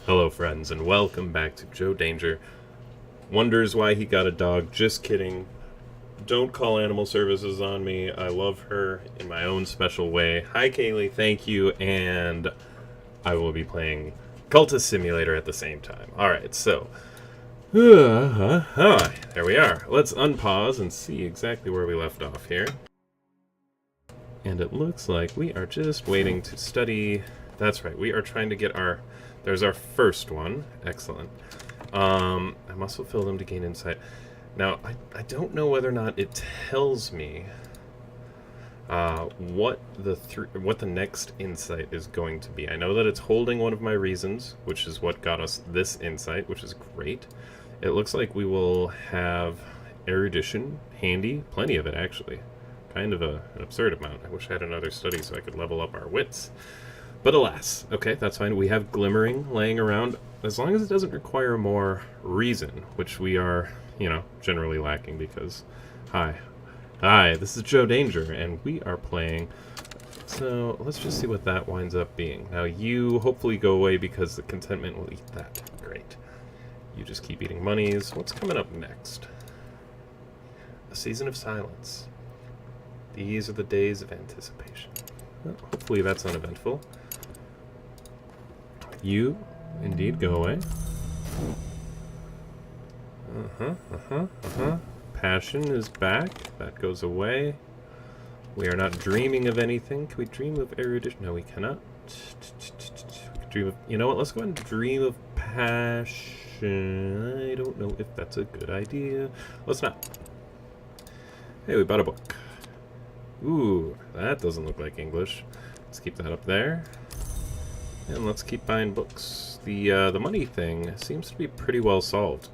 Hello friends and welcome back to Joe Danger. Wonders why he got a dog. Just kidding. Don't call animal services on me. I love her in my own special way. Hi Kaylee, thank you, and I will be playing Cultist Simulator at the same time. Alright, so there we are. Let's unpause and see exactly where we left off here. And it looks like we are just waiting to study. That's right, we are trying to get our... There's our first one. Excellent. I must fulfill them to gain insight. Now, I don't know whether or not it tells me what the next insight is going to be. I know that it's holding one of my reasons, which is what got us this insight, which is great. It looks like we will have erudition handy. Plenty of it, actually. Kind of an absurd amount. I wish I had another study so I could level up our wits. But alas, okay, that's fine. We have glimmering laying around, as long as it doesn't require more reason, which we are, generally lacking because, hi, this is Joe Danger, and we are playing. So let's just see what that winds up being. Now you hopefully go away because the contentment will eat that. Great. You just keep eating monies. What's coming up next? A season of silence. These are the days of anticipation. Well, hopefully that's uneventful. You, indeed, go away. Passion is back. That goes away. We are not dreaming of anything. Can we dream of erudition? No, we cannot. Dream of... You know what? Let's go ahead and dream of passion. I don't know if that's a good idea. Let's not. Hey, we bought a book. Ooh, that doesn't look like English. Let's keep that up there. And let's keep buying books. The money thing seems to be pretty well solved.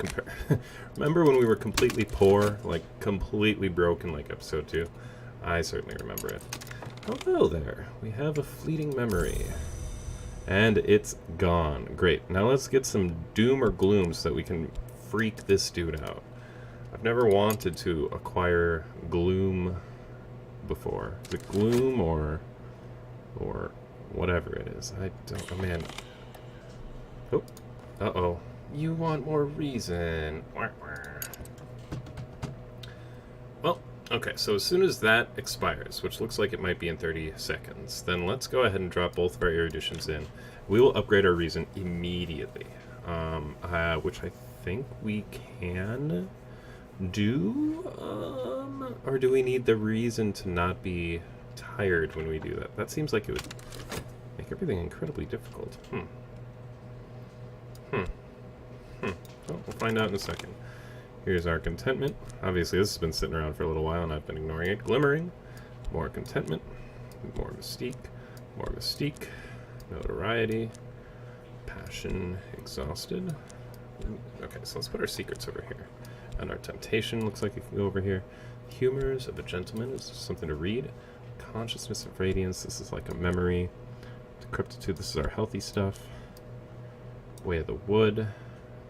Remember when we were completely poor, like completely broken, like episode 2? I certainly remember it. Hello there. We have a fleeting memory. And it's gone. Great. Now let's get some doom or gloom so that we can freak this dude out. I've never wanted to acquire gloom before. Is it gloom or whatever it is? I don't... Oh, man. Oh. Uh-oh. You want more reason. Well, okay, so as soon as that expires, which looks like it might be in 30 seconds, then let's go ahead and drop both of our eruditions in. We will upgrade our reason immediately, which I think we can do, or do we need the reason to not be tired when we do that? That seems like it would make everything incredibly difficult. Oh, we'll find out in a second. Here's our contentment. Obviously this has been sitting around for a little while and I've been ignoring it. Glimmering, more contentment, more mystique, notoriety, passion, exhausted. Okay, so let's put our secrets over here. And our temptation looks like it can go over here. Humors of a gentleman is something to read. Consciousness of radiance, this is like a memory. Decrepitude, this is our healthy stuff. Way of the wood,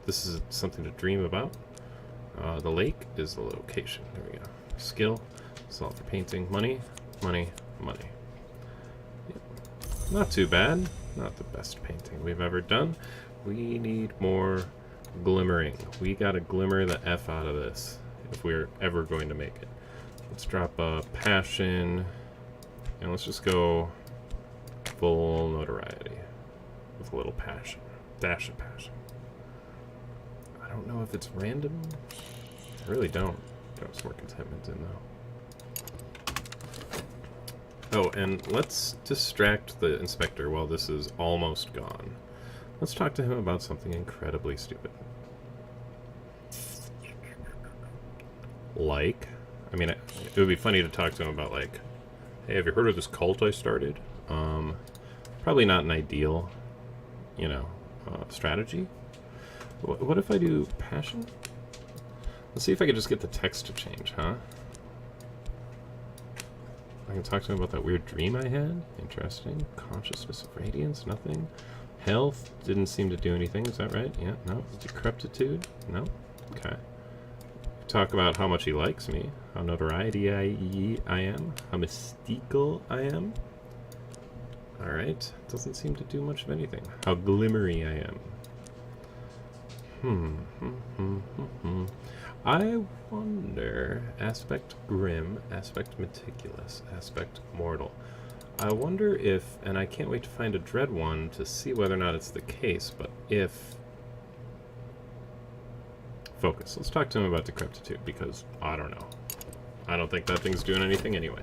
this is something to dream about. The lake is the location. There we go. Skill, solve for painting. Money. Yep. Not too bad. Not the best painting we've ever done. We need more glimmering. We gotta glimmer the F out of this if we're ever going to make it. Let's drop passion, and let's just go full notoriety with a little passion, dash of passion. I don't know if it's random. I really don't. Got some more contentment in though. Oh, and let's distract the inspector while this is almost gone. Let's talk to him about something incredibly stupid. Like, I mean, it would be funny to talk to him about, like, hey, have you heard of this cult I started? Probably not an ideal, strategy. What if I do passion? Let's see if I could just get the text to change, huh? I can talk to him about that weird dream I had. Interesting. Consciousness of radiance, nothing. Health didn't seem to do anything, is that right? Yeah, no. Decrepitude? No? Okay. Talk about how much he likes me, how notoriety I am, how mystical I am. Alright, doesn't seem to do much of anything. How glimmery I am. I wonder, aspect grim, aspect meticulous, aspect mortal. I wonder if, and I can't wait to find a dread one to see whether or not it's the case, but if... Focus. Let's talk to him about decrepitude, because I don't know. I don't think that thing's doing anything anyway.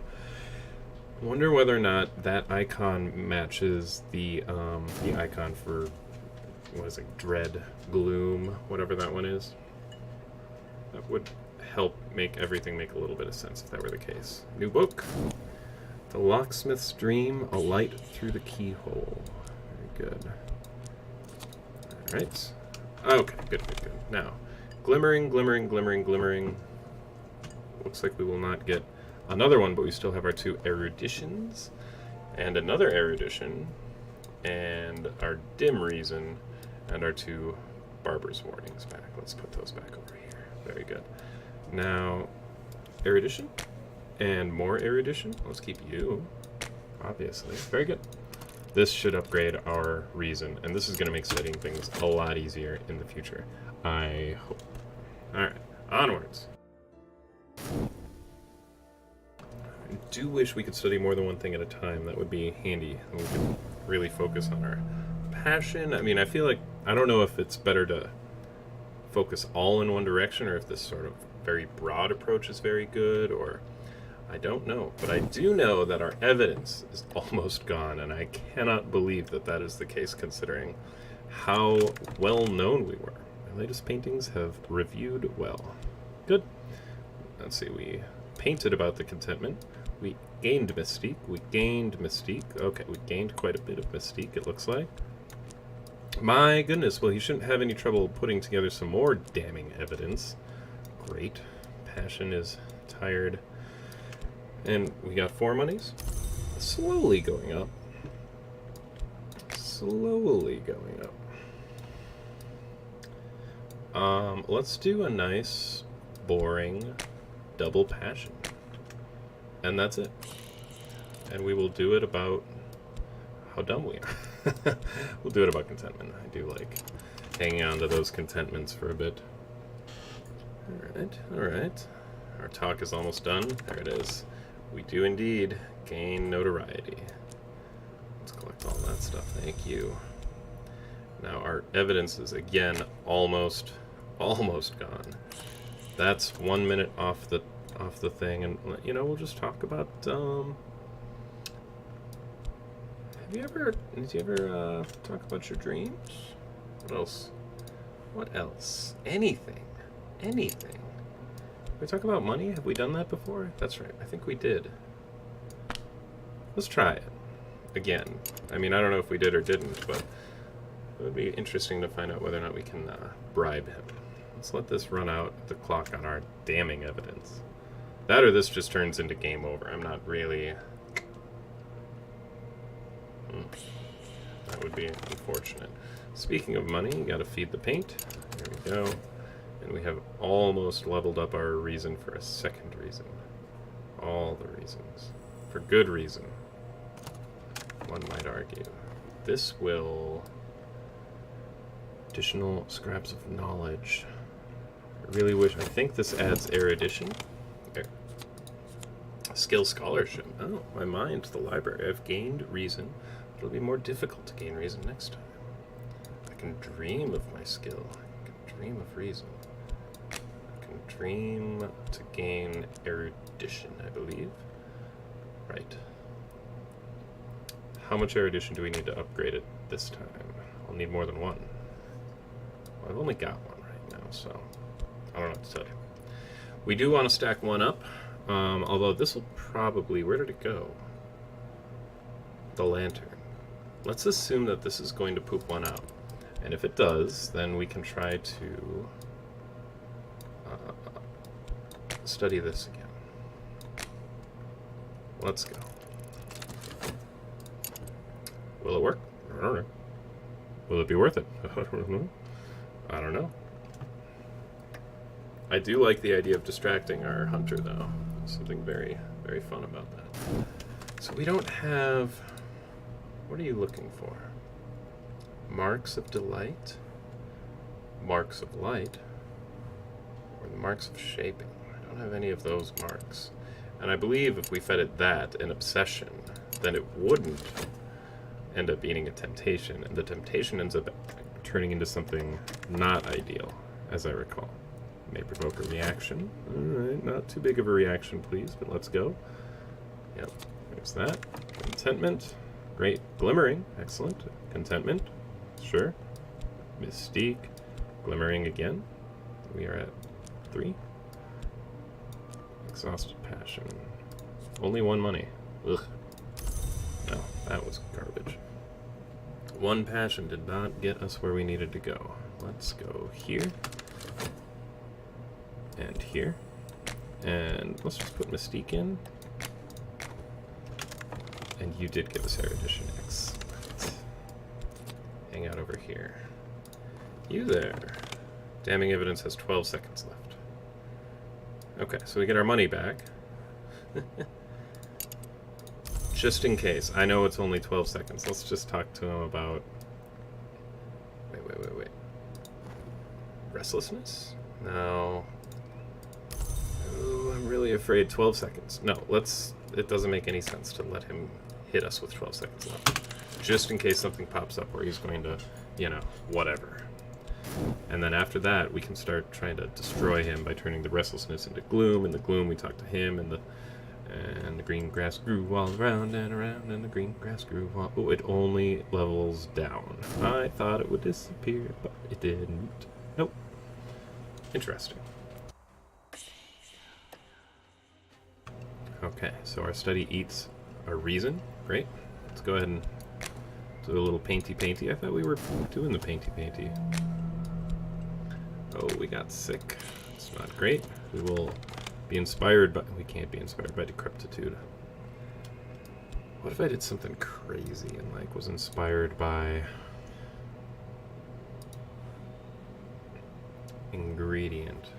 I wonder whether or not that icon matches the icon for, what is it, dread, gloom, whatever that one is. That would help make everything make a little bit of sense if that were the case. New book. The Locksmith's Dream, A Light Through the Keyhole. Very good. Alright. Okay, good. Now, glimmering. Looks like we will not get another one, but we still have our 2 eruditions, and another erudition, and our dim reason, and our 2 barber's warnings back. Let's put those back over here. Very good. Now, erudition. And more erudition. Let's keep you, obviously. Very good. This should upgrade our reason, and this is going to make studying things a lot easier in the future. I hope. Alright, onwards. I do wish we could study more than one thing at a time. That would be handy. And we could really focus on our passion. I mean, I feel like, I don't know if it's better to focus all in one direction, or if this sort of very broad approach is very good, or... I don't know, but I do know that our evidence is almost gone, and I cannot believe that that is the case considering how well known we were. My latest paintings have reviewed well. Good. Let's see, we painted about the contentment. We gained mystique. Okay, we gained quite a bit of mystique, it looks like. My goodness, well, he shouldn't have any trouble putting together some more damning evidence. Great. Passion is tired. And we got 4 monies. Slowly going up. Let's do a nice, boring, double passion. And that's it. And we will do it about how dumb we are. We'll do it about contentment. I do like hanging on to those contentments for a bit. Alright. Our talk is almost done. There it is. We do indeed gain notoriety. Let's collect all that stuff. Thank you. Now our evidence is again almost gone. That's 1 minute off the thing, and you know, we'll just talk about. Did you ever talk about your dreams? What else? Anything. We talk about money? Have we done that before? That's right. I think we did. Let's try it. Again. I mean, I don't know if we did or didn't, but it would be interesting to find out whether or not we can bribe him. Let's let this run out the clock on our damning evidence. That or this just turns into game over. I'm not really... That would be unfortunate. Speaking of money, you gotta feed the paint. There we go. And we have almost leveled up our reason for a second reason. All the reasons. For good reason, one might argue. This will... Additional scraps of knowledge. I really wish... I think this adds erudition. Skill scholarship. Oh, my mind, the library. I've gained reason. It'll be more difficult to gain reason next time. I can dream of my skill. I can dream of reason. I can dream to gain erudition, I believe. Right. How much erudition do we need to upgrade it this time? I'll need more than one. Well, I've only got one right now, so I don't know what to tell you. We do want to stack one up, although this will probably... Where did it go? The lantern. Let's assume that this is going to poop one out. And if it does, then we can try to study this again. Let's go. Will it work? I don't know. Will it be worth it? I don't know. I don't know. I do like the idea of distracting our hunter, though. There's something very, very fun about that. So we don't have... What are you looking for? Marks of delight? marks of light, or the marks of shaping. I don't have any of those marks. And I believe if we fed it that, an obsession, then it wouldn't end up being a temptation, and the temptation ends up turning into something not ideal, as I recall. May provoke a reaction. Alright, not too big of a reaction, please, but let's go. Yep, there's that. Contentment. Great. Glimmering. Excellent. Contentment. Sure. Mystique. Glimmering again. We are at 3. Exhausted passion. Only 1 money. Ugh. No, that was garbage. 1 passion did not get us where we needed to go. Let's go here. And here. And let's just put Mystique in. And you did give us Erudition. Excellent. Hang out over here. You there. Damning evidence has 12 seconds left. Okay, so we get our money back. Just in case. I know it's only 12 seconds. Let's just talk to him about... Wait. Restlessness? No. Ooh, I'm really afraid 12 seconds. No, let's... It doesn't make any sense to let him hit us with 12 seconds left. Just in case something pops up where he's going to, you know, whatever. And then after that, we can start trying to destroy him by turning the restlessness into gloom. In the gloom, we talk to him, and the green grass grew all around and around, and the green grass grew all... Oh, it only levels down. I thought it would disappear, but it didn't. Nope. Interesting. Okay, so our study eats our reason. Great. Let's go ahead and do a little painty-painty. I thought we were doing the painty-painty. Oh, we got sick. It's not great. We will be inspired by... We can't be inspired by decrepitude. What if I did something crazy and, like, was inspired by... ingredient?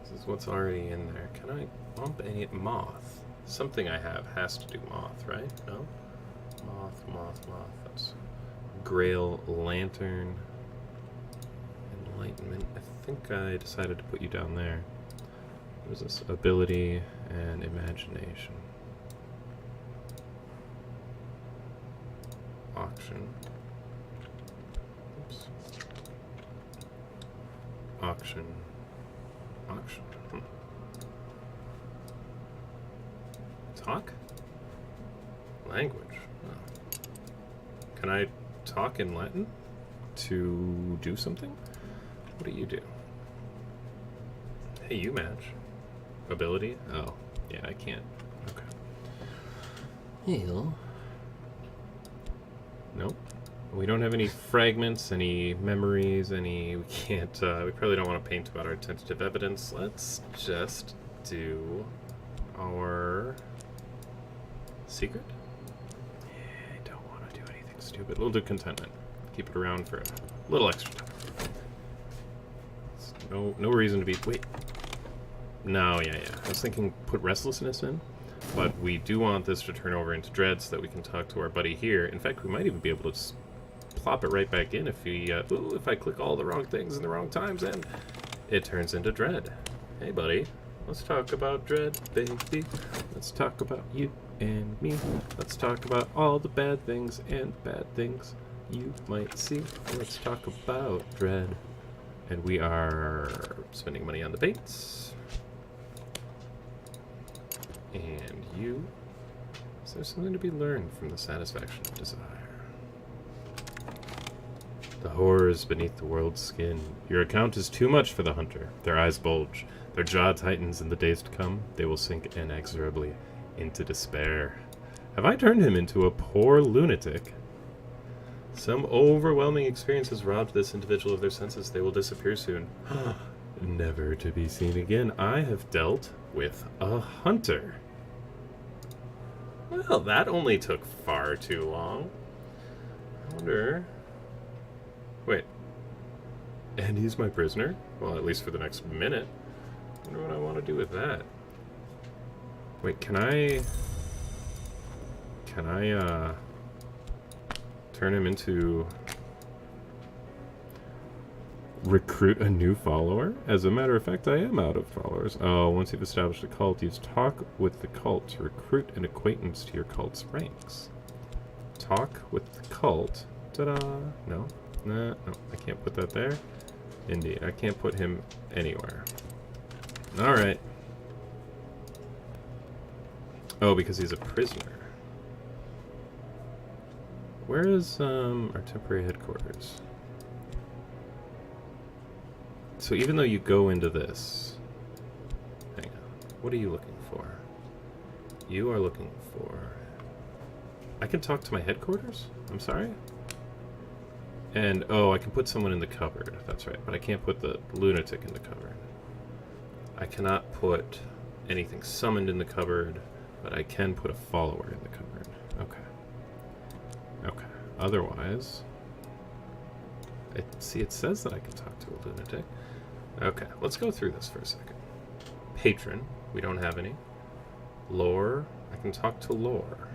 This is what's already in there. Can I bump any... Moth. Something I have has to do moth, right? No? Moth. That's... Grail, Lantern, Enlightenment. I think I decided to put you down there. What is this? Ability and Imagination. Auction. Oops. Auction. Talk? Language. Oh. Can I talk in Latin to do something? What do you do? Hey, you match. Ability? Oh, yeah, I can't. Okay. Heal. Nope. We don't have any fragments, any memories, any... We can't... we probably don't want to paint about our tentative evidence. Let's just do our... secret? I don't want to do anything stupid. We'll do contentment. Keep it around for a little extra time. No reason to be... Wait. No, yeah. I was thinking put restlessness in, but we do want this to turn over into dread so that we can talk to our buddy here. In fact, we might even be able to just plop it right back in if we... if I click all the wrong things in the wrong times, and it turns into dread. Hey, buddy. Let's talk about dread, baby. Let's talk about you and me. Let's talk about all the bad things and bad things you might see. Let's talk about dread. And we are spending money on the baits. And you... Is there something to be learned from the satisfaction of desire? The horrors beneath the world's skin. Your account is too much for the hunter. Their eyes bulge. Their jaw tightens. In the days to come, they will sink inexorably into despair. Have I turned him into a poor lunatic? Some overwhelming experience has robbed this individual of their senses. They will disappear soon. Never to be seen again. I have dealt with a hunter. Well, that only took far too long. I wonder... Wait. And he's my prisoner? Well, at least for the next minute. I wonder what I want to do with that. Wait, can I turn him into... Recruit a new follower? As a matter of fact, I am out of followers. Oh, once you've established a cult, use talk with the cult to recruit an acquaintance to your cult's ranks. Talk with the cult. Ta-da! No. Nah, no, I can't put that there. Indeed, I can't put him anywhere. Alright. Oh, because he's a prisoner. Where is our temporary headquarters? So even though you go into this... Hang on. What are you looking for? You are looking for... I can talk to my headquarters? I'm sorry? And, oh, I can put someone in the cupboard. That's right. But I can't put the lunatic in the cupboard. I cannot put anything summoned in the cupboard, but I can put a follower in the cupboard. Okay. Okay. Otherwise... See, it says that I can talk to a lunatic. Okay, let's go through this for a second. Patron, we don't have any. Lore, I can talk to Lore.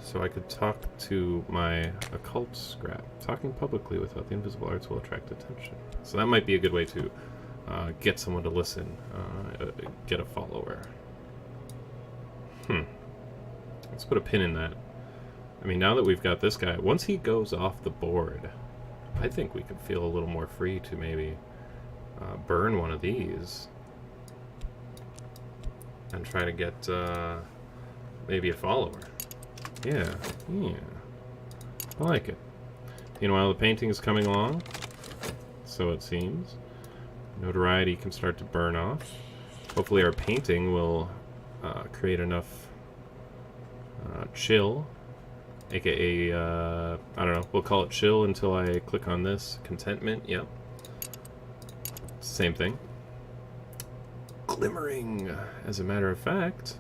So I could talk to my occult scrap. Talking publicly without the invisible arts will attract attention. So that might be a good way to get someone to listen, get a follower. Let's put a pin in that. I mean, now that we've got this guy, once he goes off the board, I think we could feel a little more free to maybe burn one of these and try to get maybe a follower. Yeah, yeah. I like it. Meanwhile, the painting is coming along, so it seems. Notoriety can start to burn off. Hopefully our painting will create enough chill. AKA, I don't know, we'll call it chill until I click on this. Contentment, yep. Same thing. Glimmering. As a matter of fact,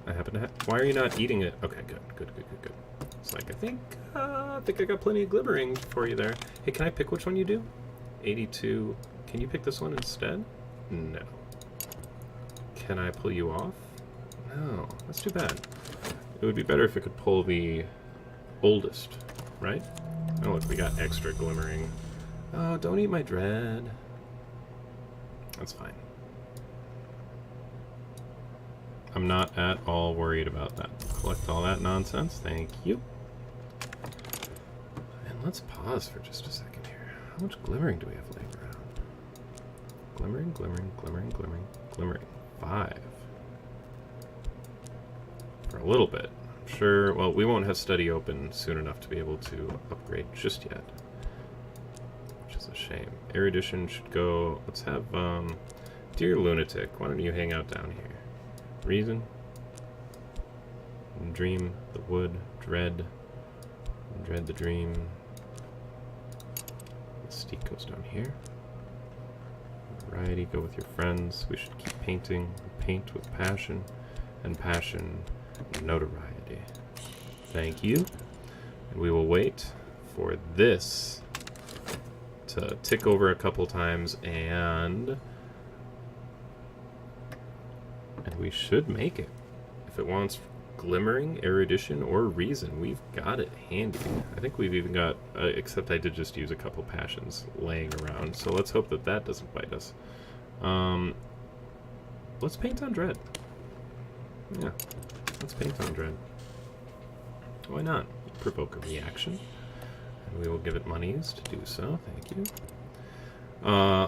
I happen to have... Why are you not eating it? Okay, good. It's like, I think I got plenty of glimmering for you there. Hey, can I pick which one you do? 82. Can you pick this one instead? No. Can I pull you off? No, that's too bad. It would be better if it could pull the oldest, right? Oh, look, we got extra glimmering. Oh, don't eat my dread. That's fine. I'm not at all worried about that. Collect all that nonsense. Thank you. And let's pause for just a second here. How much glimmering do we have laying around? Glimmering, glimmering, glimmering, glimmering, glimmering. 5. For a little bit. Sure, well, we won't have study open soon enough to be able to upgrade just yet. Which is a shame. Erudition should go... Let's have, Dear Lunatic, why don't you hang out down here? Reason? Dream, the wood, dread. Dread the dream. Mystique goes down here. Variety, go with your friends. We should keep painting. Paint with passion. And passion, notoriety. Thank you. And we will wait for this to tick over a couple times, and we should make it. If it wants glimmering, erudition, or reason, we've got it handy. I think we've even got, except I did just use a couple passions laying around, so let's hope that that doesn't bite us. Let's paint on dread. Yeah, let's paint on dread. Why not? Provoke a reaction. And we will give it monies to do so. Thank you.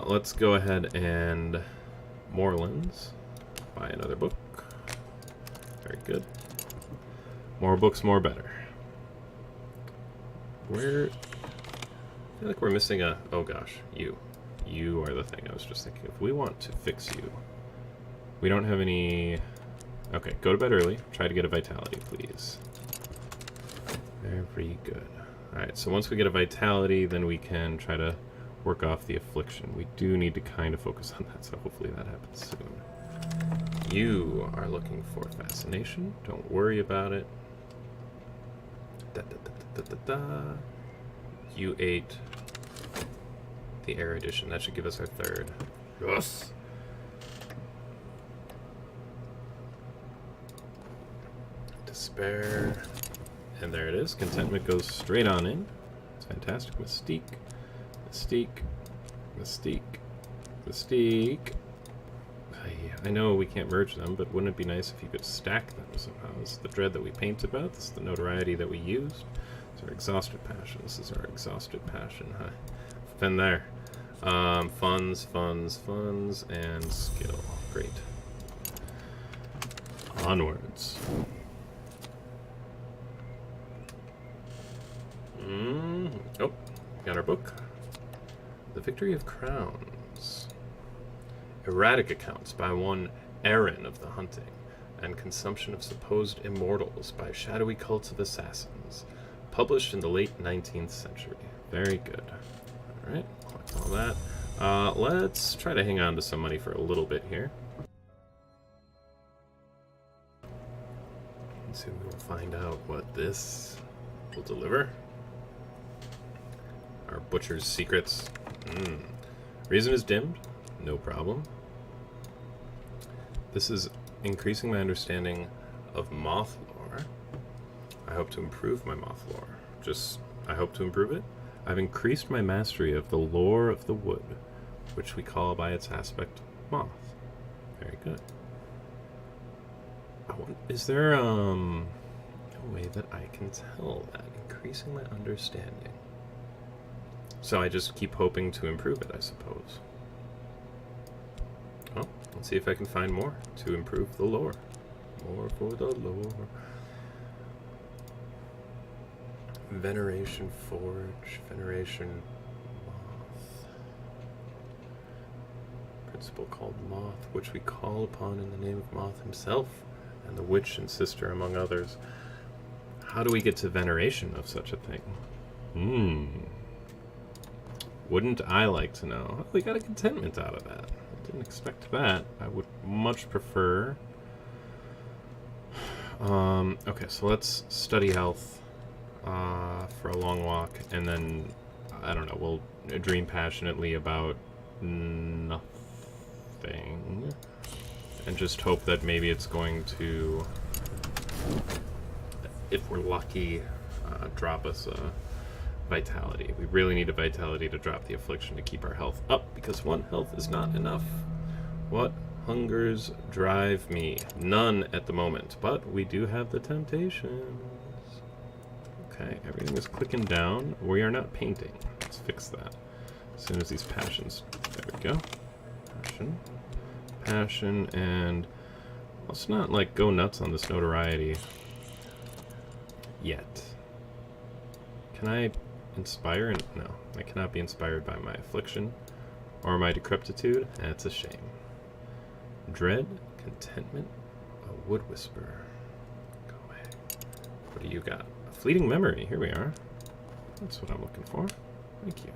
Let's go ahead and Morelands. Buy another book. Very good. More books, more better. I feel like we're missing a... Oh gosh, you. You are the thing I was just thinking. If we want to fix you, we don't have any... Okay, go to bed early. Try to get a vitality, please. Very good. Alright, so once we get a vitality, then we can try to work off the affliction. We do need to kind of focus on that, so hopefully that happens soon. You are looking for fascination. Don't worry about it. You ate the erudition. That should give us our 3rd. Yes! Despair And there it is. Contentment goes straight on in. It's fantastic. Mystique. Mystique. Mystique. Mystique. I know we can't merge them, but wouldn't it be nice if you could stack them somehow? This is the dread that we paint about. This is the notoriety that we used. This is our exhausted passion. This is our exhausted passion. Huh? Been there. Funds, and skill. Great. Onwards. Oh, got our book. The Victory of Crowns. Erratic accounts by one Aaron of the Hunting, and consumption of supposed immortals by shadowy cults of assassins. Published in the late 19th century. Very good. Alright, collect all that. Let's try to hang on to some money for a little bit here. And soon we will find out what this will deliver. Our butcher's secrets. Reason is dimmed. No problem. This is increasing my understanding of moth lore. I hope to improve my moth lore. I hope to improve it. I've increased my mastery of the lore of the wood, which we call by its aspect moth. Very good. Is there a way that I can tell that? Increasing my understanding. So I just keep hoping to improve it, I suppose. Well, let's see if I can find more to improve the lore. More for the lore. Veneration Forge, Veneration Moth. Principle called Moth, which we call upon in the name of Moth himself, and the witch and sister among others. How do we get to veneration of such a thing? Wouldn't I like to know? Oh, we got a contentment out of that. I didn't expect that. I would much prefer... okay, so let's study health for a long walk, and then, I don't know, we'll dream passionately about nothing, and just hope that maybe it's going to, if we're lucky, drop us a vitality. We really need a vitality to drop the affliction to keep our health up, because one health is not enough. What hungers drive me? None at the moment, but we do have the temptations. Okay, everything is clicking down. We are not painting. Let's fix that. As soon as these passions... There we go. Passion, and... Let's not, like, go nuts on this notoriety yet. Can I inspire? No, I cannot be inspired by my affliction or my decrepitude. That's a shame. Dread, contentment, a wood whisperer. Go away. What do you got? A fleeting memory. Here we are. That's what I'm looking for. Thank you.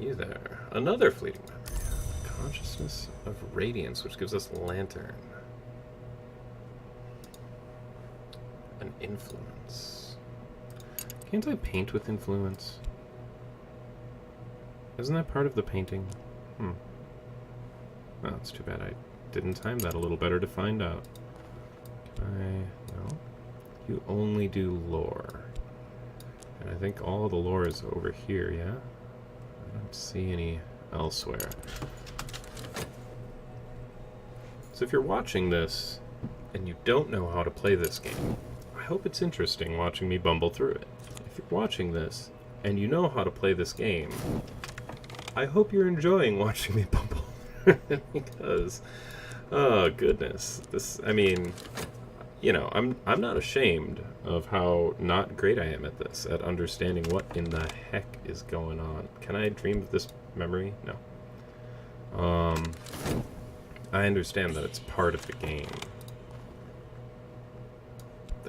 You there. Another fleeting memory. Consciousness of radiance, which gives us lantern. An influence. Can't I paint with influence? Isn't that part of the painting? Oh, it's too bad I didn't time that a little better to find out. Can I... No. You only do lore. And I think all the lore is over here, yeah? I don't see any elsewhere. So if you're watching this, and you don't know how to play this game, I hope it's interesting watching me bumble through it. If you're watching this, and you know how to play this game, I hope you're enjoying watching me bumble through it, because, oh goodness, this, I mean, you know, I'm not ashamed of how not great I am at this, at understanding what in the heck is going on. Can I dream of this memory? No. I understand that it's part of the game.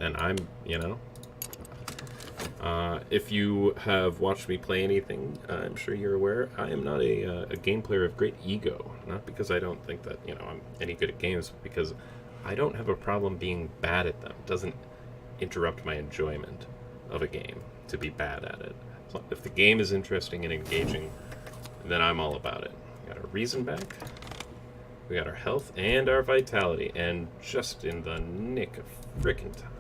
And I'm, you know, if you have watched me play anything, I'm sure you're aware, I am not a game player of great ego. Not because I don't think that, you know, I'm any good at games, but because I don't have a problem being bad at them. It doesn't interrupt my enjoyment of a game to be bad at it. So if the game is interesting and engaging, then I'm all about it. We got our reason back. We got our health and our vitality, and just in the nick of frickin' time.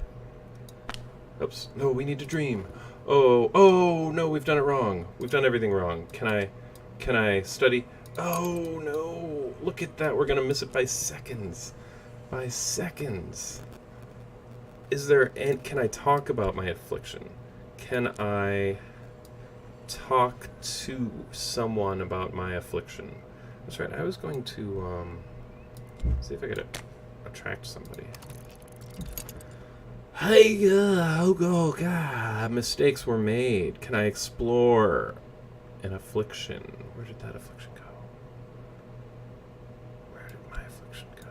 Oops. No, we need to dream. Oh, no, we've done it wrong. We've done everything wrong. Can I study? Oh, no. Look at that. We're going to miss it by seconds. By seconds. Can I talk about my affliction? Can I talk to someone about my affliction? That's right. I was going to, see if I could attract somebody. Hey, oh God, mistakes were made. Can I explore an affliction? Where did that affliction go? Where did my affliction go?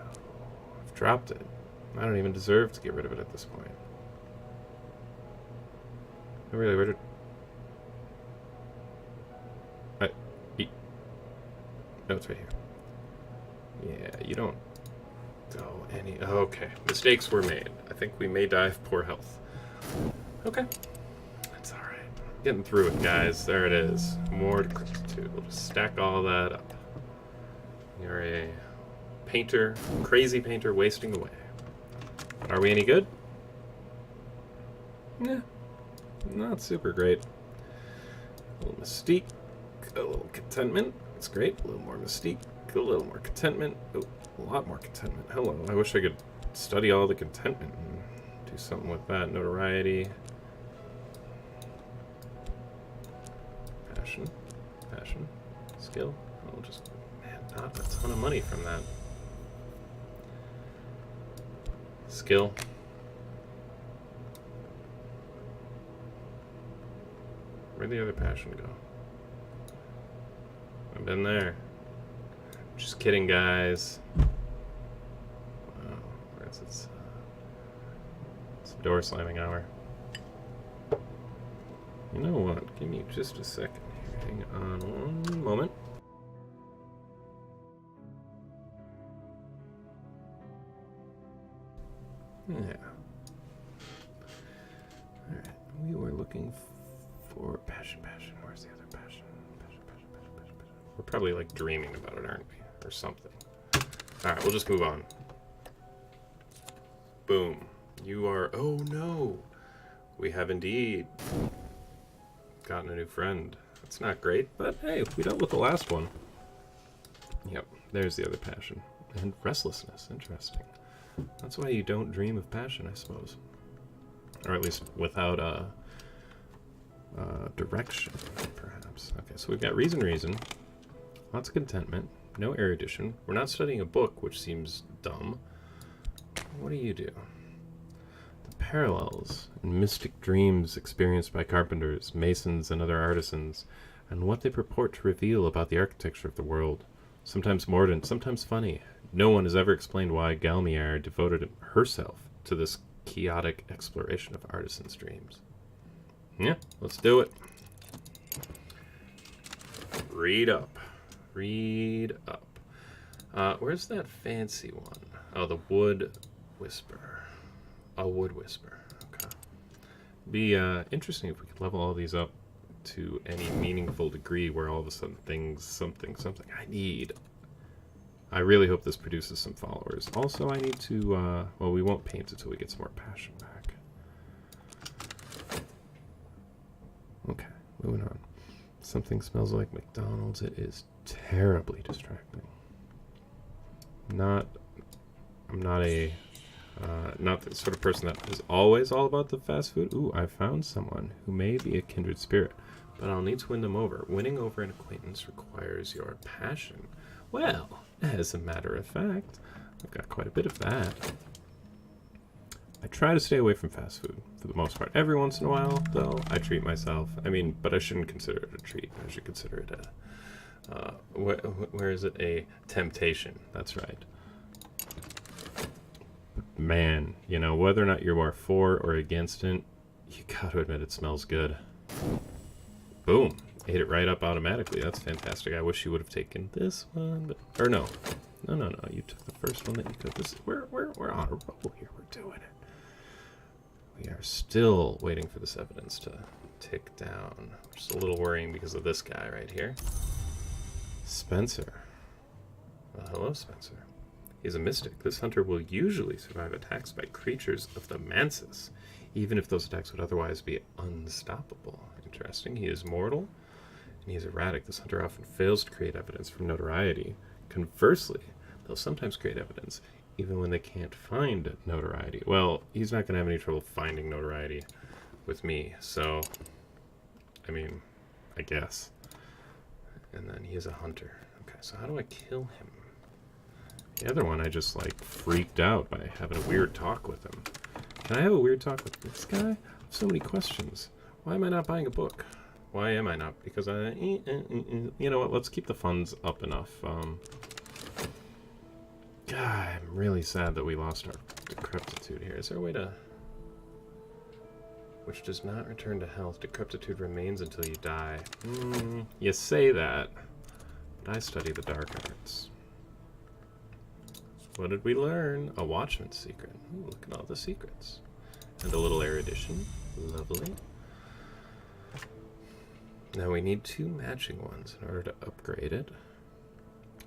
I've dropped it. I don't even deserve to get rid of it at this point. Really, where did... No, it's right here. Yeah, you don't go any... Okay, mistakes were made. I think we may die of poor health. Okay. That's alright. Getting through it, guys. There it is. More decrepitude. We'll just stack all that up. You're a painter, crazy painter, wasting away. Are we any good? Yeah. Not super great. A little mystique. A little contentment. That's great. A little more mystique. A little more contentment. Oh, a lot more contentment. Hello. I wish I could study all the contentment and do something with that. Notoriety. Passion. Passion. Skill. We'll just... Man, not a ton of money from that. Skill. Where'd the other passion go? I've been there. Just kidding, guys. Wow, where's it's door slamming hour. You know what? Give me just a second here. Hang on one moment. Yeah. Alright, we were looking for passion. Where's the other passion? Passion. We're probably like dreaming about it, aren't we? Or something. Alright, we'll just move on. Boom. You are... Oh no! We have indeed gotten a new friend. That's not great, but hey, we dealt with the last one. Yep, there's the other passion. And restlessness. Interesting. That's why you don't dream of passion, I suppose. Or at least without direction, perhaps. Okay, so we've got reason. Lots of contentment. No erudition. We're not studying a book, which seems dumb. What do you do? The parallels and mystic dreams experienced by carpenters, masons, and other artisans, and what they purport to reveal about the architecture of the world. Sometimes mordant, sometimes funny. No one has ever explained why Galmier devoted herself to this chaotic exploration of artisans' dreams. Yeah, let's do it. Read up. Where's that fancy one? Oh, the Wood Whisper. A Wood Whisper. Okay. Be interesting if we could level all these up to any meaningful degree where all of a sudden things, something. I really hope this produces some followers. Also, I need to, well, we won't paint until we get some more passion back. Okay, moving on. Something smells like McDonald's. It is terribly distracting. I'm not the sort of person that is always all about the fast food. Ooh, I found someone who may be a kindred spirit, but I'll need to win them over. Winning over an acquaintance requires your passion. Well, as a matter of fact, I've got quite a bit of that. I try to stay away from fast food for the most part. Every once in a while, though, I treat myself. I mean, but I shouldn't consider it a treat. I should consider it a, where is it? A temptation. That's right. Man, you know, whether or not you are for or against it, you gotta admit it smells good. Boom. Ate it right up automatically. That's fantastic. I wish you would have taken this one, but... Or no. No. You took the first one that you could. We're on a roll here. We're doing it. We are still waiting for this evidence to tick down. Which is a little worrying because of this guy right here. Spencer. Well, hello, Spencer. He's a mystic. This hunter will usually survive attacks by creatures of the Mansis. even if those attacks would otherwise be unstoppable. Interesting. He is mortal, and he is erratic. This hunter often fails to create evidence for notoriety. Conversely, they'll sometimes create evidence, even when they can't find notoriety. Well, he's not going to have any trouble finding notoriety with me, so, I mean, I guess. And then he is a hunter. Okay, so how do I kill him? The other one, I just, like, freaked out by having a weird talk with him. Can I have a weird talk with this guy? I have so many questions. Why am I not buying a book? Why am I not? Because you know what? Let's keep the funds up enough. God, I'm really sad that we lost our decrepitude here. Is there a way to... Which does not return to health. Decrepitude remains until you die. You say that, but I study the dark arts. What did we learn? A watchman's secret. Ooh, look at all the secrets. And a little erudition. Lovely. Now we need 2 matching ones in order to upgrade it.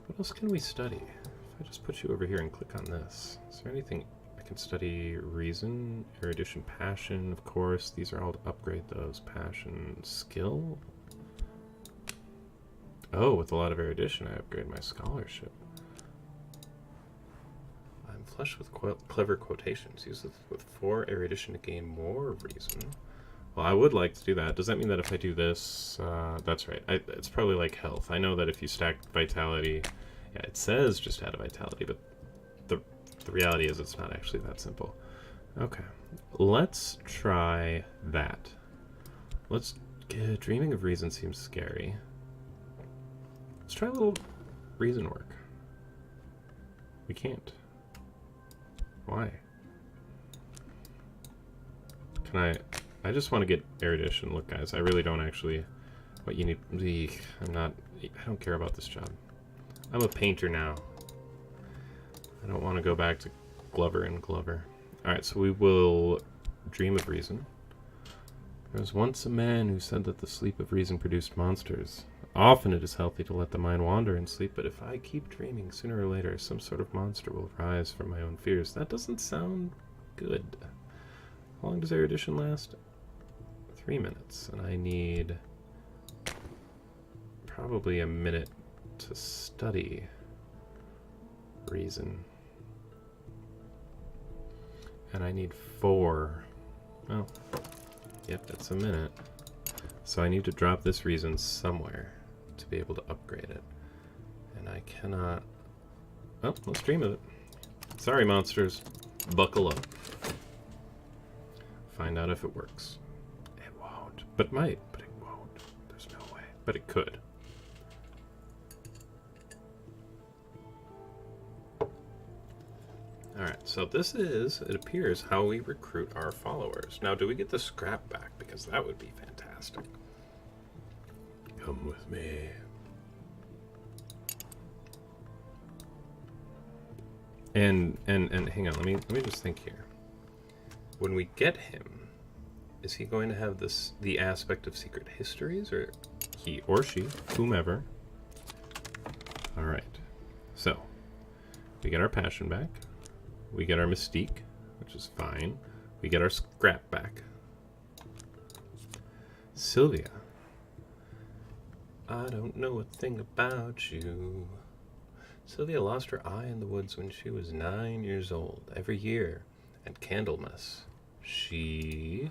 What else can we study? If I just put you over here and click on this, is there anything I can study? Reason, erudition, passion, of course. These are all to upgrade those. Passion, skill. Oh, with a lot of erudition, I upgrade my scholarship. I'm flush with clever quotations. Use it with 4 erudition to gain more reason. Well, I would like to do that. Does that mean that if I do this... that's right. It's probably like health. I know that if you stack vitality... Yeah, it says just add a vitality, but the reality is it's not actually that simple. Okay. Let's try that. Let's... Dreaming of reason seems scary. Let's try a little reason work. We can't. Why? Can I just want to get erudition. Look, guys, I really don't actually... What you need... I don't care about this job. I'm a painter now. I don't want to go back to Glover and Glover. Alright, so we will dream of reason. There was once a man who said that the sleep of reason produced monsters. Often it is healthy to let the mind wander in sleep, but if I keep dreaming, sooner or later some sort of monster will rise from my own fears. That doesn't sound good. How long does erudition last? 3 minutes, and I need probably a minute to study reason. And I need 4. Oh, yep, that's a minute. So I need to drop this reason somewhere to be able to upgrade it. And I cannot... Oh, let's dream of it. Sorry, monsters. Buckle up. Find out if it works. It won't. But it might. But it won't. There's no way. But it could. Alright, so this is, it appears, how we recruit our followers. Now, do we get the scrap back? Because that would be fantastic. Come with me. And hang on, let me just think here. When we get him, is he going to have the aspect of secret histories, or he or she, whomever? Alright. So, we get our passion back. We get our mystique, which is fine. We get our scrap back. Sylvia. I don't know a thing about you. Sylvia lost her eye in the woods when she was 9 years old. Every year at Candlemas, she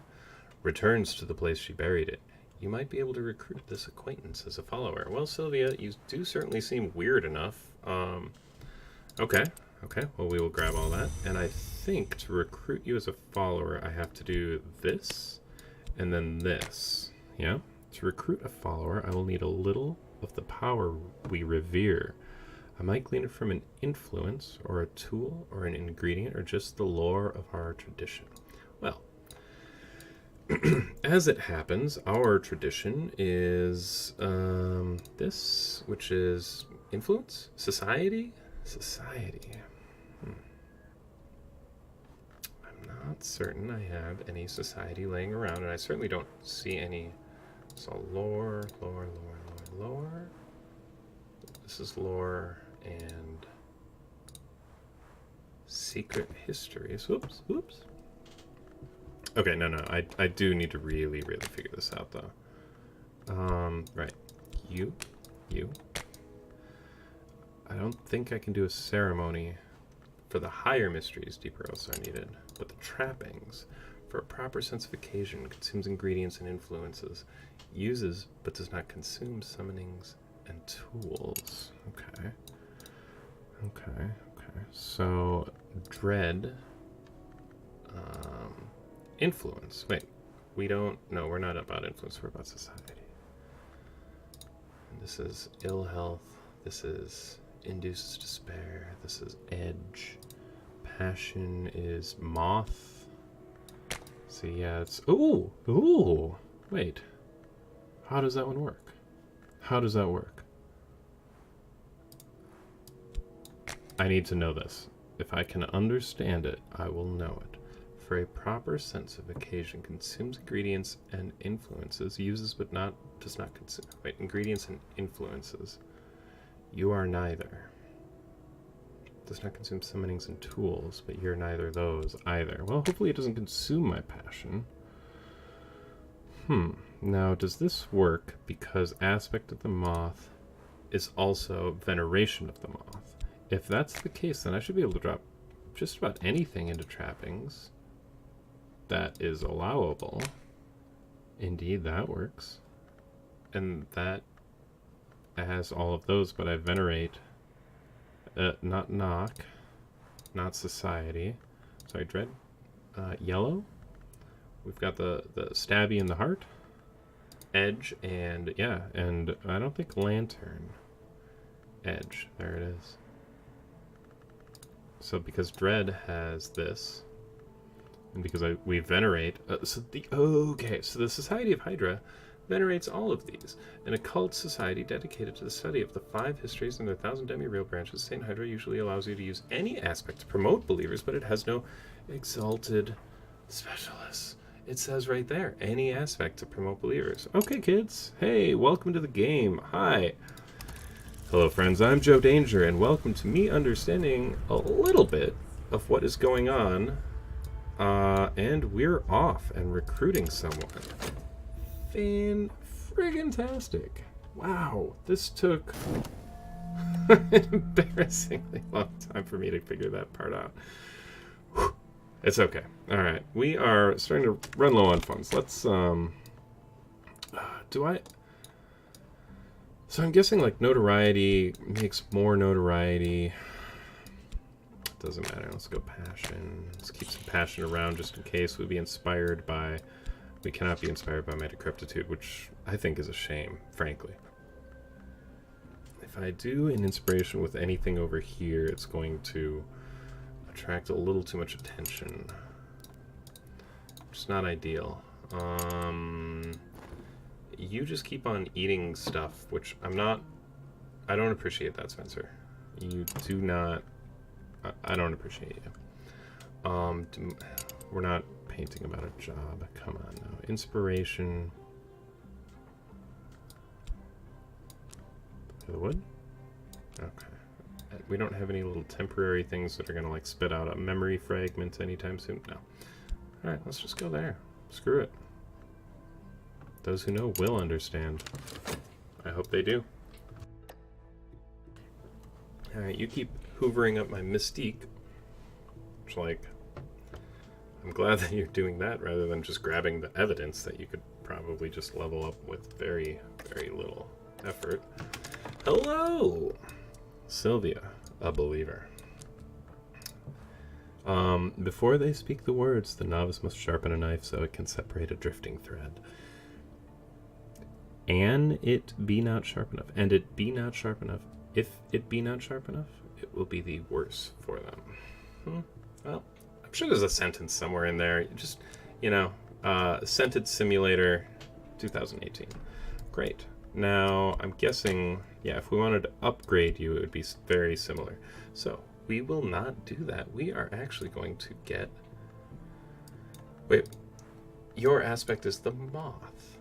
returns to the place she buried it. You might be able to recruit this acquaintance as a follower. Well, Sylvia, you do certainly seem weird enough. Okay. Okay, well, we will grab all that. And I think to recruit you as a follower, I have to do this and then this. Yeah? To recruit a follower, I will need a little of the power we revere. I might glean it from an influence, or a tool, or an ingredient, or just the lore of our tradition. Well, as it happens, our tradition is this, which is influence? Society? Society. I'm not certain I have any society laying around, and I certainly don't see any. So lore. This is lore and secret histories. Whoops. Okay, no, I do need to really figure this out, though. Right. You. I don't think I can do a ceremony. For the higher mysteries, deeper oaths are needed. But the trappings, for a proper sense of occasion, consumes ingredients and influences. Uses, but does not consume summonings and tools. Okay. So, dread. Influence. Wait. No, we're not about influence, we're about society. And this is ill health. This is induces despair. This is edge. Passion is moth. So yeah, it's... Ooh! Wait. How does that one work? How does that work? I need to know this. If I can understand it, I will know it. For a proper sense of occasion, consumes ingredients and influences, uses but does not consume. Wait, ingredients and influences. You are neither. Does not consume summonings and tools, but you're neither those either. Well, hopefully it doesn't consume my passion. Now, does this work because aspect of the moth is also veneration of the moth? If that's the case, then I should be able to drop just about anything into trappings that is allowable. Indeed, that works. And that has all of those, but I venerate not knock, not society. Sorry, dread. Yellow. We've got the stabby in the heart. Edge, and yeah, and I don't think lantern. Edge. There it is. So because dread has this, and because we venerate, so the Society of Hydra venerates all of these. An occult society dedicated to the study of the 5 histories and their 1,000 demi-real branches, Saint Hydra usually allows you to use any aspect to promote believers, but it has no exalted specialists. It says right there, any aspect to promote believers. Okay, kids. Hey, welcome to the game. Hi. Hello, friends. I'm Joe Danger, and welcome to me understanding a little bit of what is going on. And we're off and recruiting someone. Fan-friggin-tastic. Wow, this took an embarrassingly long time for me to figure that part out. Whew. It's okay. All right, we are starting to run low on funds. Let's, So I'm guessing, like, notoriety makes more notoriety. Doesn't matter. Let's go passion. Let's keep some passion around just in case we cannot be inspired by my decrepitude, which I think is a shame, frankly. If I do an inspiration with anything over here, it's going to attract a little too much attention. Which is not ideal. You just keep on eating stuff, which I don't appreciate that, Spencer. You do not... I don't appreciate you. We're not painting about a job. Come on now. Inspiration. For the wood? Okay. We don't have any little temporary things that are going to like spit out a memory fragment anytime soon. No. Alright, let's just go there. Screw it. Those who know will understand. I hope they do. Alright, you keep hoovering up my mystique. Which, like, I'm glad that you're doing that rather than just grabbing the evidence that you could probably just level up with very, very little effort. Hello! Sylvia, a believer. Before they speak the words, the novice must sharpen a knife so it can separate a drifting thread. And it be not sharp enough. And it be not sharp enough. If it be not sharp enough, it will be the worse for them. Well, I'm sure there's a sentence somewhere in there. Just, Cultist Simulator 2018. Great. Now, I'm guessing, if we wanted to upgrade you, it would be very similar. So, we will not do that. We are actually going to get... Wait, your aspect is the moth,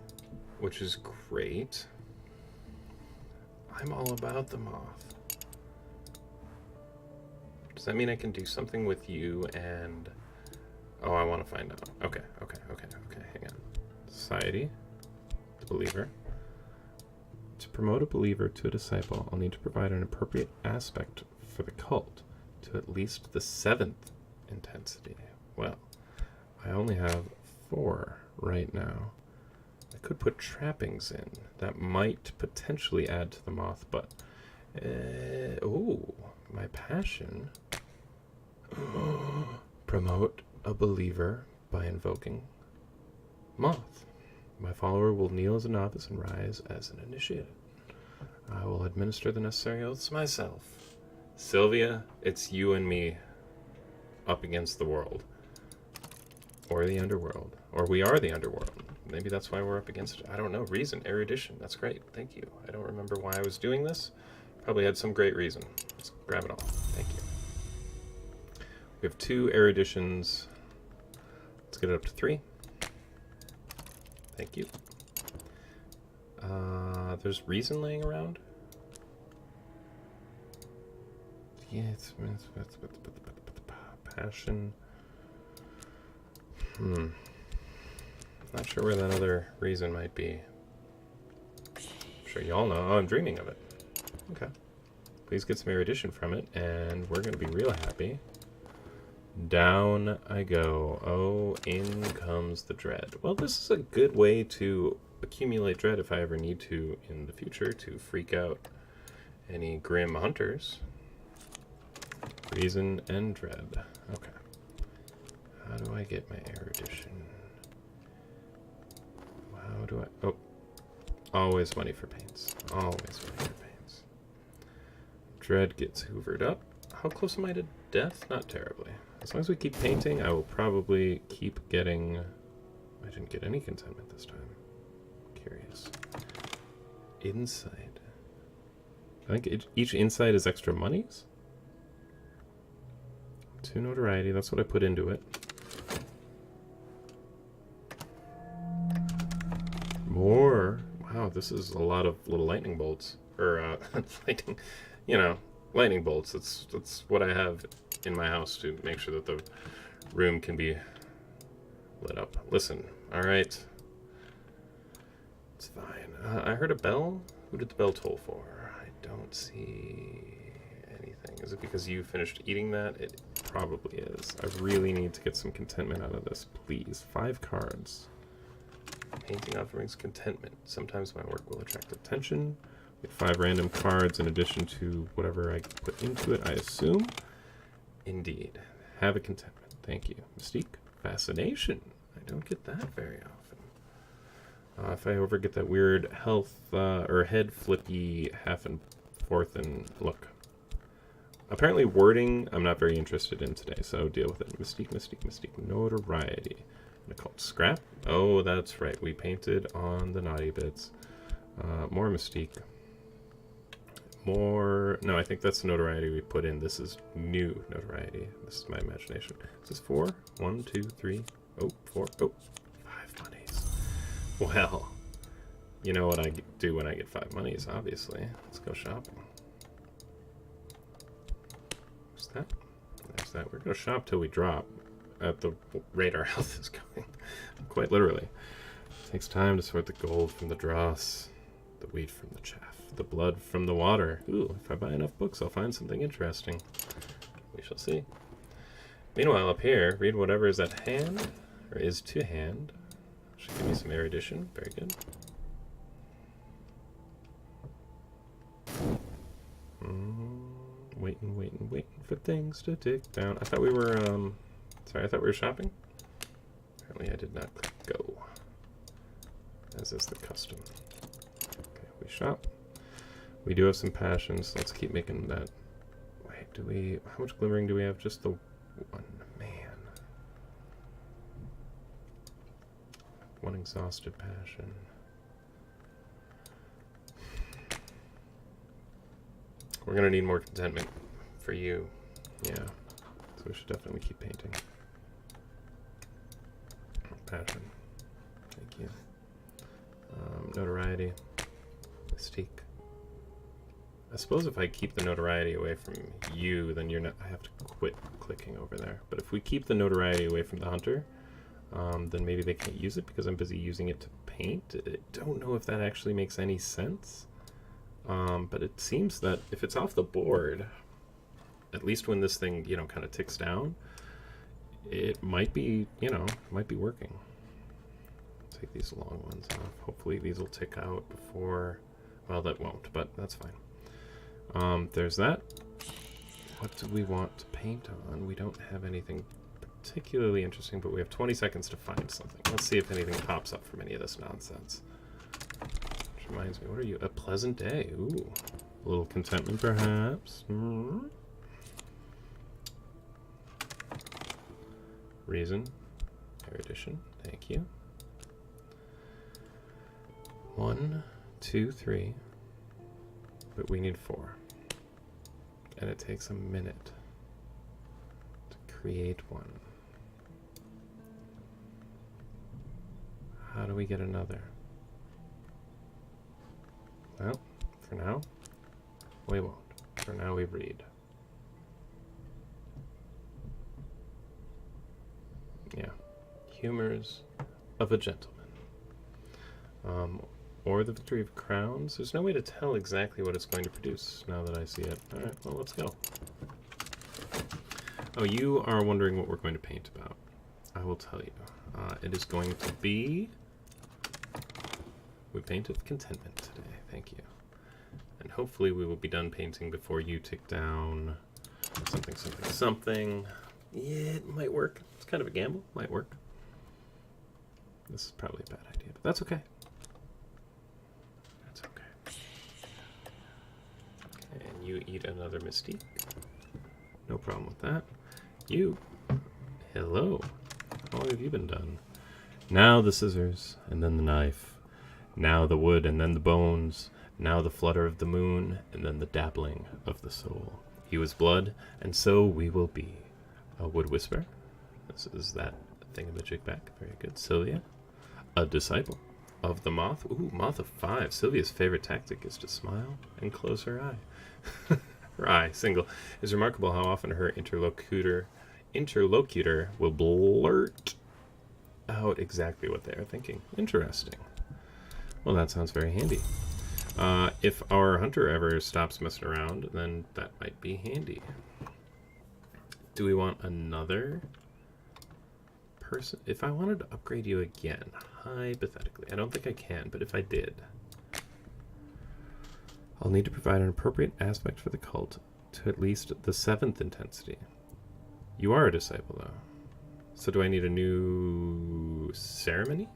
which is great. I'm all about the moth. Does that mean I can do something with you and Oh, I want to find out. Okay. Hang on. Society. The believer. To promote a believer to a disciple, I'll need to provide an appropriate aspect for the cult to at least the 7th intensity. Well, I only have 4 right now. I could put trappings in. That might potentially add to the moth, but... oh, my passion. Promote a believer by invoking moth. My follower will kneel as a novice and rise as an initiate. I will administer the necessary oaths myself. Sylvia, it's you and me up against the world. Or the underworld. Or we are the underworld. Maybe that's why we're up against it. I don't know. Reason. Erudition. That's great. Thank you. I don't remember why I was doing this. Probably had some great reason. Let's grab it all. Thank you. We have 2 eruditions. Let's get it up to 3. Thank you. There's reason laying around. Yeah, it's passion. Not sure where that other reason might be. I'm sure y'all know. Oh, I'm dreaming of it. Okay. Please get some erudition from it, and we're going to be real happy. Down I go. Oh, in comes the dread. Well, this is a good way to accumulate dread if I ever need to in the future to freak out any grim hunters. Reason and dread. Okay. How do I get my erudition? How do I... Oh. Always money for paints. Always money for paints. Dread gets hoovered up. How close am I to death? Not terribly. As long as we keep painting, I will probably keep getting... I didn't get any contentment this time. Curious. Insight. I think each insight is extra monies? 2 notoriety, that's what I put into it. More. Wow, this is a lot of little lightning bolts. Or, lightning, lightning bolts. That's what I have in my house to make sure that the room can be lit up. Listen, alright. It's fine. I heard a bell. Who did the bell toll for? I don't see anything. Is it because you finished eating that? It probably is. I really need to get some contentment out of this, please. 5 cards. Painting offerings contentment. Sometimes my work will attract attention. Get 5 random cards in addition to whatever I put into it, I assume. Indeed. Have a contentment. Thank you. Mystique. Fascination. I don't get that very often. If I ever get that weird health or head flippy half and fourth and look. Apparently wording I'm not very interested in today, so deal with it. Mystique, mystique, mystique. Notoriety. And a cult scrap. Oh, that's right. We painted on the naughty bits. More mystique. More... No, I think that's the notoriety we put in. This is new notoriety. This is my imagination. Is this 4? 1, 2, 3. Oh, 4. Oh, 5 monies. Well, you know what I do when I get 5 monies, obviously. Let's go shopping. What's that? There's that. We're going to shop till we drop at the rate our health is going. Quite literally. It takes time to sort the gold from the dross, the wheat from the chaff, the blood from the water. Ooh, if I buy enough books, I'll find something interesting. We shall see. Meanwhile, up here, read whatever is at hand, or is to hand. Should give me some erudition. Very good. Waiting for things to tick down. I thought we were, sorry, I thought we were shopping. Apparently I did not click go, as is the custom. Okay, we shop. We do have some passions. Let's keep making that. Wait, do we, how much glimmering do we have? Just the one, man. One exhausted passion. We're gonna need more contentment for you. Yeah. So we should definitely keep painting. Passion. Thank you. Notoriety. Mystique. I suppose if I keep the notoriety away from you, then you're not. I have to quit clicking over there. But if we keep the notoriety away from the hunter, then maybe they can't use it because I'm busy using it to paint. I don't know if that actually makes any sense. But it seems that if it's off the board, at least when this thing, kind of ticks down, it might be, might be working. Take these long ones off. Hopefully these will tick out before, well, that won't, but that's fine. There's that. What do we want to paint on? We don't have anything particularly interesting, but we have 20 seconds to find something. Let's see if anything pops up from any of this nonsense. Which reminds me, what are you? A pleasant day. Ooh. A little contentment, perhaps. Reason. Erudition. Thank you. 1, 2, 3. But we need 4. And it takes a minute to create one. How do we get another? Well, for now, we won't. For now, we read. Yeah. Humors of a gentleman. Or the victory of crowns. There's no way to tell exactly what it's going to produce now that I see it. Alright, well, let's go. Oh, you are wondering what we're going to paint about. I will tell you. It is going to be... We painted contentment today. Thank you. And hopefully we will be done painting before you tick down something, something, something. Yeah, it might work. It's kind of a gamble. Might work. This is probably a bad idea, but that's okay. That's okay. And you eat another Mystique. No problem with that. You. Hello. How long have you been done? Now the scissors, and then the knife. Now the wood, and then the bones. Now the flutter of the moon, and then the dabbling of the soul. He was blood, and so we will be. A wood whisper. This is that thingamajig back. Very good. Sylvia. A disciple of the moth. Ooh, moth of 5. Sylvia's favorite tactic is to smile and close her eye. Her eye, single. It's remarkable how often her interlocutor will blurt out exactly what they are thinking. Interesting. Well, that sounds very handy. If our hunter ever stops messing around, then that might be handy. Do we want another person? If I wanted to upgrade you again, hypothetically, I don't think I can, but if I did, I'll need to provide an appropriate aspect for the cult to at least the 7th intensity. You are a disciple, though. So do I need a new ceremony?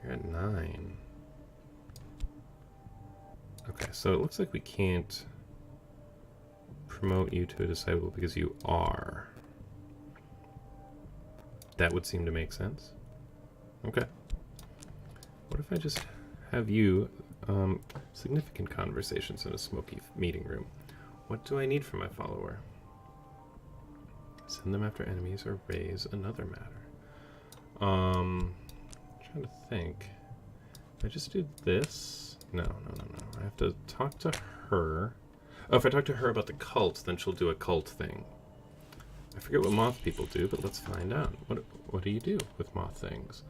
You're at 9. Okay, so it looks like we can't promote you to a disciple because you are. That would seem to make sense. Okay. What if I just have you significant conversations in a smoky meeting room? What do I need from my follower? Send them after enemies or raise another matter. Trying to think. If I just do this? No. I have to talk to her. Oh, if I talk to her about the cult, then she'll do a cult thing. I forget what moth people do, but let's find out. What do you do with moth things?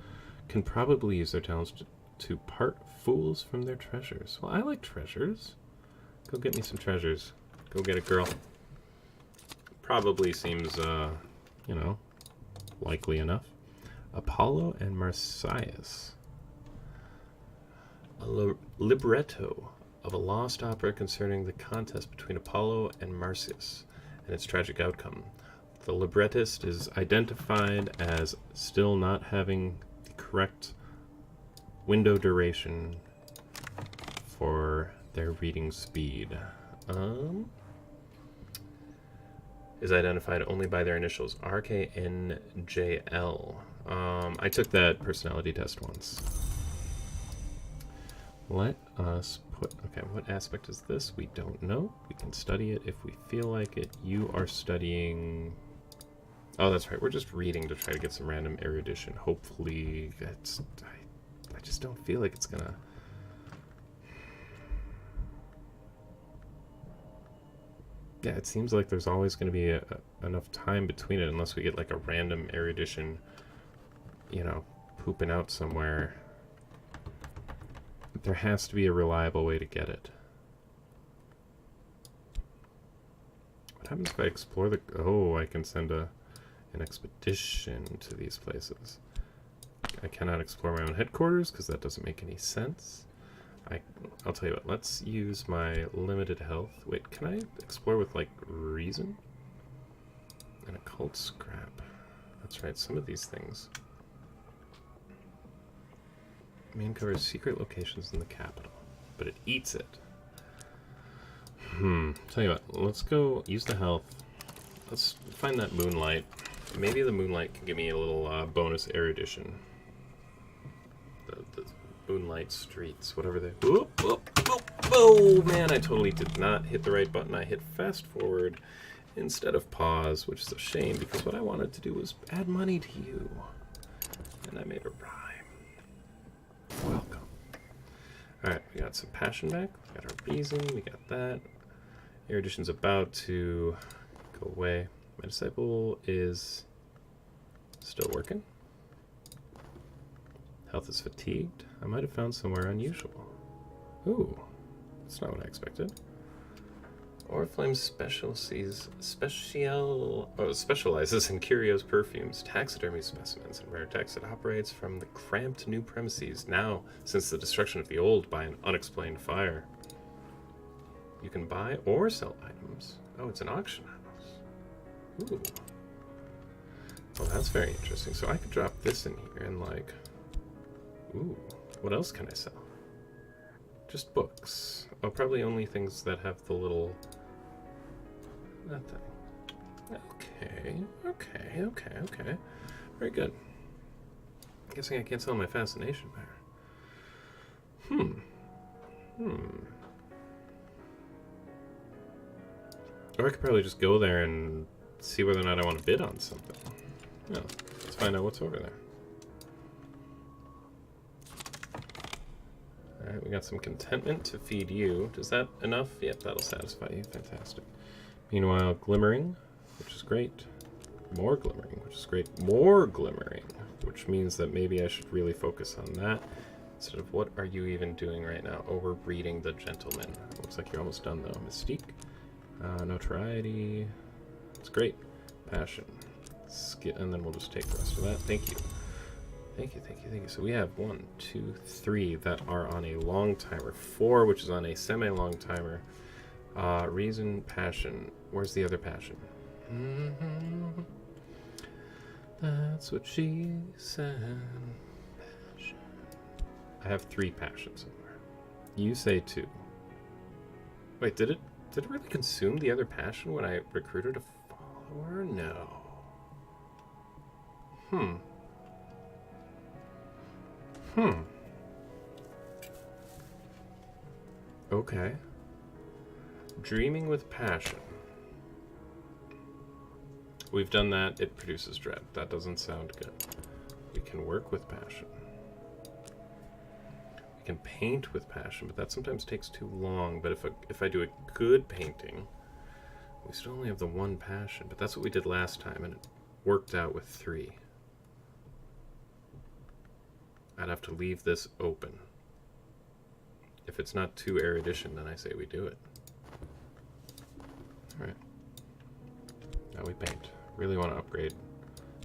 Can probably use their talents to part fools from their treasures. Well, I like treasures. Go get me some treasures. Go get it, girl. Probably seems, likely enough. Apollo and Marsyas. A libretto of a lost opera concerning the contest between Apollo and Marsyas and its tragic outcome. The librettist is identified as still not having the correct window duration for their reading speed. Is identified only by their initials, RKNJL. I took that personality test once. Let us put... Okay, what aspect is this? We don't know. We can study it if we feel like it. You are studying... Oh, that's right. We're just reading to try to get some random erudition. Hopefully, I just don't feel like it's gonna... Yeah, it seems like there's always going to be enough time between it, unless we get like a random erudition, pooping out somewhere. There has to be a reliable way to get it. What happens if I explore the... Oh, I can send an expedition to these places. I cannot explore my own headquarters because that doesn't make any sense. I'll tell you what, let's use my limited health. Wait, can I explore with, like, reason? And occult scrap. That's right, some of these things. Main covers secret locations in the capital, but it eats it. Tell you what, let's go use the health. Let's find that moonlight. Maybe the moonlight can give me a little bonus erudition. The moonlight streets, whatever they... Oh, man, I totally did not hit the right button. I hit fast forward instead of pause, which is a shame because what I wanted to do was add money to you. And I made a rhyme. Welcome. Alright, we got some passion back. We got our reason. We got that. Erudition's about to go away. My disciple is still working. Health is fatigued. I might have found somewhere unusual. Ooh, that's not what I expected. Oriflame specializes in curios perfumes, taxidermy specimens, and rare texts. It operates from the cramped new premises, now since the destruction of the old by an unexplained fire. You can buy or sell items. Oh, it's an auction house. Ooh. Well, that's very interesting. So I could drop this in here and like... Ooh, what else can I sell? Just books. Oh, probably only things that have the little... That thing. Okay. Very good. Guessing I can't sell my fascination power. Or I could probably just go there and see whether or not I want to bid on something. Yeah, let's find out what's over there. Alright, we got some contentment to feed you. Is that enough? Yep, that'll satisfy you. Fantastic. Meanwhile, glimmering, which is great. More glimmering, which is great. More glimmering, which means that maybe I should really focus on that instead of what are you even doing right now? Oh, we're reading The Gentleman. Looks like you're almost done, though. Mystique. Notoriety. It's great. Passion. And then we'll just take the rest of that. Thank you. Thank you. So we have 1, 2, 3 that are on a long timer. 4, which is on a semi-long timer. Reason, passion. Where's the other passion? That's what she said. Passion. I have 3 passions somewhere. You say 2. Wait, did it really consume the other passion when I recruited a follower? No. Okay. Dreaming with passion. We've done that. It produces dread. That doesn't sound good. We can work with passion. We can paint with passion, but that sometimes takes too long. But if I do a good painting, we still only have the 1 passion. But that's what we did last time, and it worked out with 3. I'd have to leave this open. If it's not too erudition, then I say we do it. Alright. Now we paint. Really want to upgrade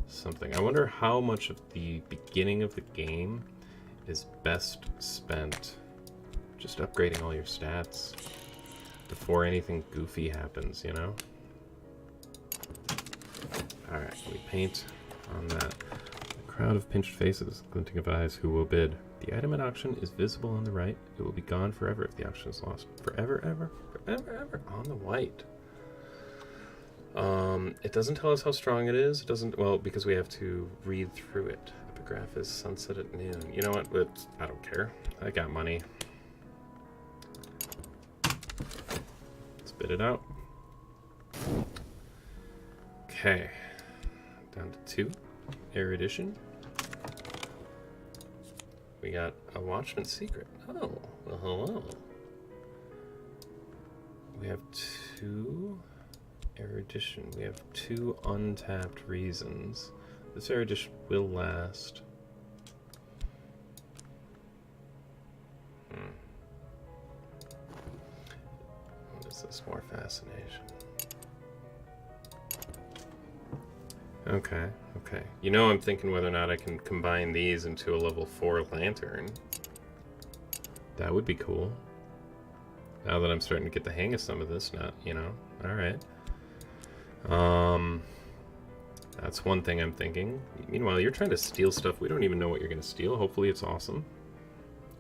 something. I wonder how much of the beginning of the game is best spent just upgrading all your stats before anything goofy happens, you know? Alright, we paint on that. A crowd of pinched faces, glinting of eyes, who will bid. The item at auction is visible on the right. It will be gone forever if the auction is lost. Forever, ever, on the white. It doesn't tell us how strong it is. It doesn't, well, because we have to read through it. Epigraph is sunset at noon. You know what? I don't care. I got money. Let's bid it out. Okay. Down to 2. Erudition. We got a Watchman's Secret. Oh, well, hello. We have 2 Erudition. We have 2 untapped reasons. This erudition will last. What is this? More fascination. Okay, okay. You know, I'm thinking whether or not I can combine these into a level 4 lantern. That would be cool. Now that I'm starting to get the hang of some of this, not, you know. Alright. That's one thing I'm thinking. Meanwhile, you're trying to steal stuff. We don't even know what you're going to steal. Hopefully it's awesome.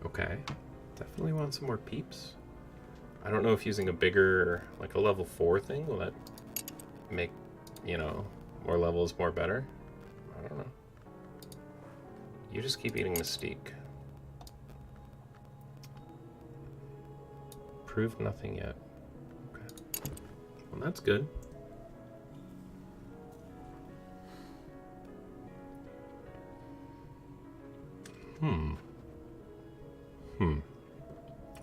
Okay. Definitely want some more peeps. I don't know if using a bigger, like a level 4 thing, will that make, you know, more levels more better? I don't know. You just keep eating Mystique. Proved nothing yet. Okay. Well, that's good.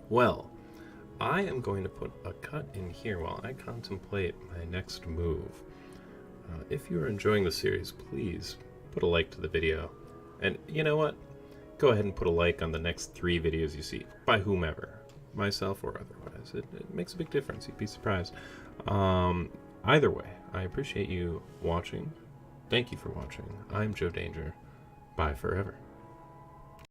Well, I am going to put a cut in here while I contemplate my next move. If you are enjoying the series, please put a like to the video. And you know what? Go ahead and put a like on the next 3 videos you see, by whomever, myself or otherwise. It makes a big difference. You'd be surprised. Either way, I appreciate you watching. Thank you for watching. I'm Joe Danger. Bye forever.